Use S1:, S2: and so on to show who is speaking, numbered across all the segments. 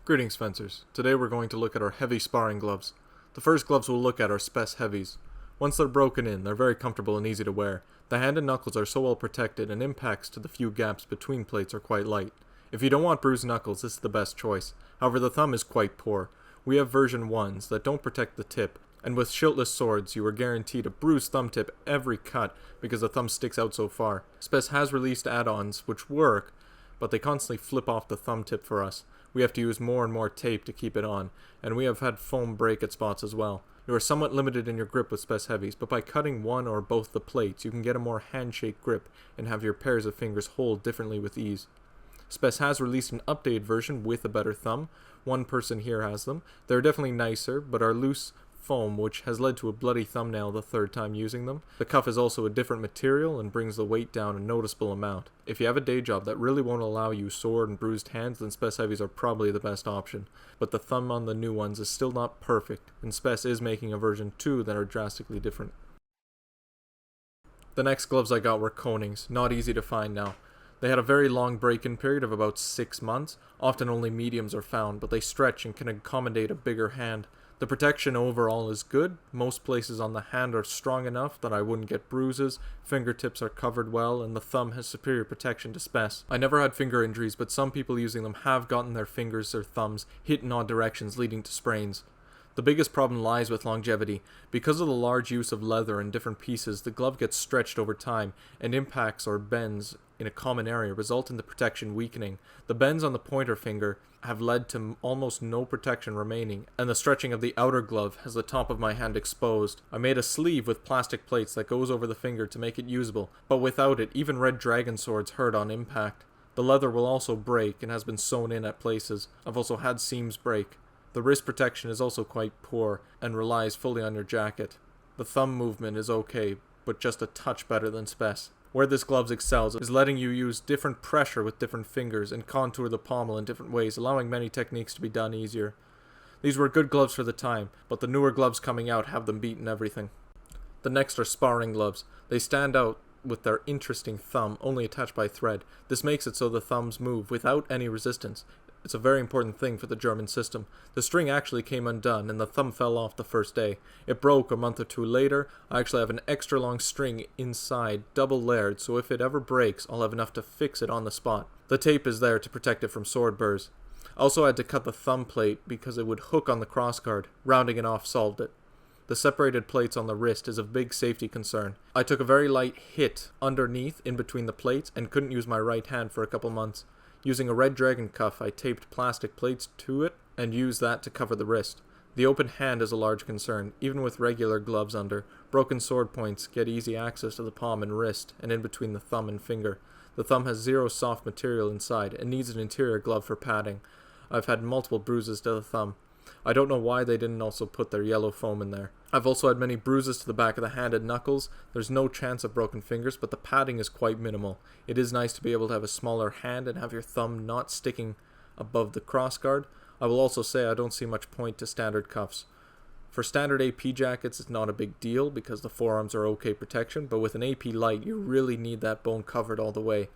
S1: Greetings, fencers. Today we're going to look at our heavy sparring gloves. The first gloves we'll look at are Spes Heavies. Once they're broken in, they're very comfortable and easy to wear. The hand and knuckles are so well protected, and impacts to the few gaps between plates are quite light. If you don't want bruised knuckles, this is the best choice. However, the thumb is quite poor. We have version 1s that don't protect the tip, and with shieldless swords, you are guaranteed a bruised thumb tip every cut because the thumb sticks out so far. Spes has released add-ons which work, but they constantly flip off the thumb tip for us. We have to use more and more tape to keep it on, and we have had foam break at spots as well. You are somewhat limited in your grip with Spes Heavies, but by cutting one or both the plates, you can get a more handshake grip and have your pairs of fingers hold differently with ease. Spes has released an updated version with a better thumb. One person here has them. They're definitely nicer, but are loose foam, which has led to a bloody thumbnail the third time using them. The cuff is also a different material and brings the weight down a noticeable amount. If you have a day job that really won't allow you sore and bruised hands, then Spes Heavies are probably the best option. But the thumb on the new ones is still not perfect, and Spes is making a version 2 that are drastically different. The next gloves I got were Konings, not easy to find now. They had a very long break-in period of about 6 months. Often only mediums are found, but they stretch and can accommodate a bigger hand. The protection overall is good. Most places on the hand are strong enough that I wouldn't get bruises, fingertips are covered well, and the thumb has superior protection to Spes. I never had finger injuries, but some people using them have gotten their fingers or thumbs hit in odd directions, leading to sprains. The biggest problem lies with longevity. Because of the large use of leather in different pieces, the glove gets stretched over time, and impacts or bends in a common area result in the protection weakening. The bends on the pointer finger have led to almost no protection remaining, and the stretching of the outer glove has the top of my hand exposed. I made a sleeve with plastic plates that goes over the finger to make it usable, but without it, even red dragon swords hurt on impact. The leather will also break and has been sewn in at places. I've also had seams break. The wrist protection is also quite poor and relies fully on your jacket. The thumb movement is okay, but just a touch better than Spes. Where this glove excels is letting you use different pressure with different fingers and contour the pommel in different ways, allowing many techniques to be done easier. These were good gloves for the time, but the newer gloves coming out have them beaten everything. The next are sparring gloves. They stand out with their interesting thumb only attached by thread. This makes it so the thumbs move without any resistance. It's a very important thing for the German system. The string actually came undone and the thumb fell off the first day. It broke a month or two later. I actually have an extra long string inside, double layered, so if it ever breaks, I'll have enough to fix it on the spot. The tape is there to protect it from sword burrs. I also had to cut the thumb plate because it would hook on the crossguard. Rounding it off solved it. The separated plates on the wrist is a big safety concern. I took a very light hit underneath in between the plates and couldn't use my right hand for a couple months. Using a red dragon cuff, I taped plastic plates to it and used that to cover the wrist. The open hand is a large concern, even with regular gloves under. Broken sword points get easy access to the palm and wrist, and in between the thumb and finger. The thumb has zero soft material inside and needs an interior glove for padding. I've had multiple bruises to the thumb. I don't know why they didn't also put their yellow foam in there. I've also had many bruises to the back of the hand and knuckles. There's no chance of broken fingers, but the padding is quite minimal. It is nice to be able to have a smaller hand and have your thumb not sticking above the crossguard. I will also say I don't see much point to standard cuffs. For standard AP jackets, it's not a big deal because the forearms are okay protection, but with an AP light, you really need that bone covered all the way.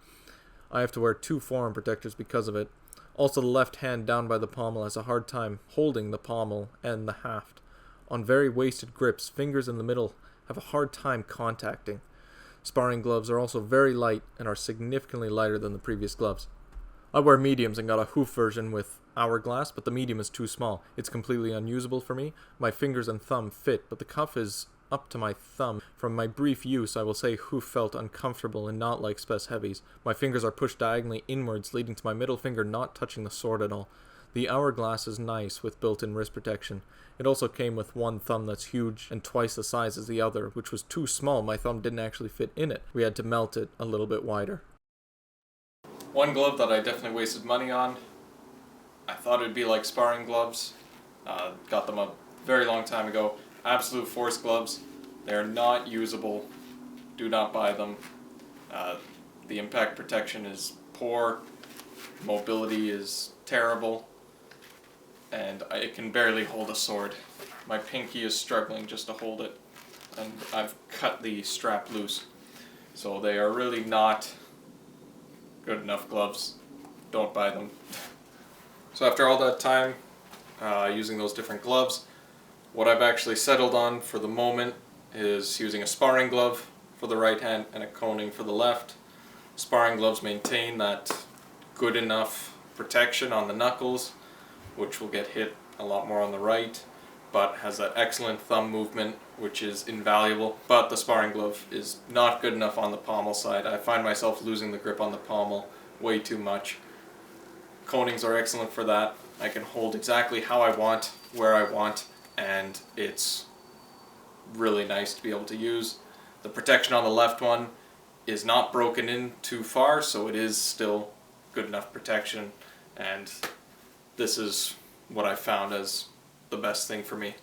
S1: I have to wear 2 forearm protectors because of it. Also, the left hand down by the pommel has a hard time holding the pommel and the haft. On very wasted grips, fingers in the middle have a hard time contacting. Sparring gloves are also very light and are significantly lighter than the previous gloves. I wear mediums and got a hoof version with hourglass, but the medium is too small. It's completely unusable for me. My fingers and thumb fit, but the cuff is up to my thumb. From my brief use, I will say hoof felt uncomfortable and not like Spes Heavies. My fingers are pushed diagonally inwards, leading to my middle finger not touching the sword at all. The hourglass is nice with built-in wrist protection. It also came with one thumb that's huge and twice the size as the other, which was too small. My thumb didn't actually fit in it. We had to melt it a little bit wider. One glove that I definitely wasted money on. I thought it'd be like sparring gloves. Got them a very long time ago. Absolute Force gloves. They're not usable. Do not buy them. The impact protection is poor. Mobility is terrible. And it can barely hold a sword. My pinky is struggling just to hold it. And I've cut the strap loose. So they are really not good enough gloves. Don't buy them. So after all that time using those different gloves, what I've actually settled on for the moment is using a sparring glove for the right hand and a Koning for the left. Sparring gloves maintain that good enough protection on the knuckles, which will get hit a lot more on the right, but has that excellent thumb movement, which is invaluable. But the sparring glove is not good enough on the pommel side. I find myself losing the grip on the pommel way too much. Konings are excellent for that. I can hold exactly how I want, where I want, and it's really nice to be able to use. The protection on the left one is not broken in too far, so it is still good enough protection, and this is what I found as the best thing for me.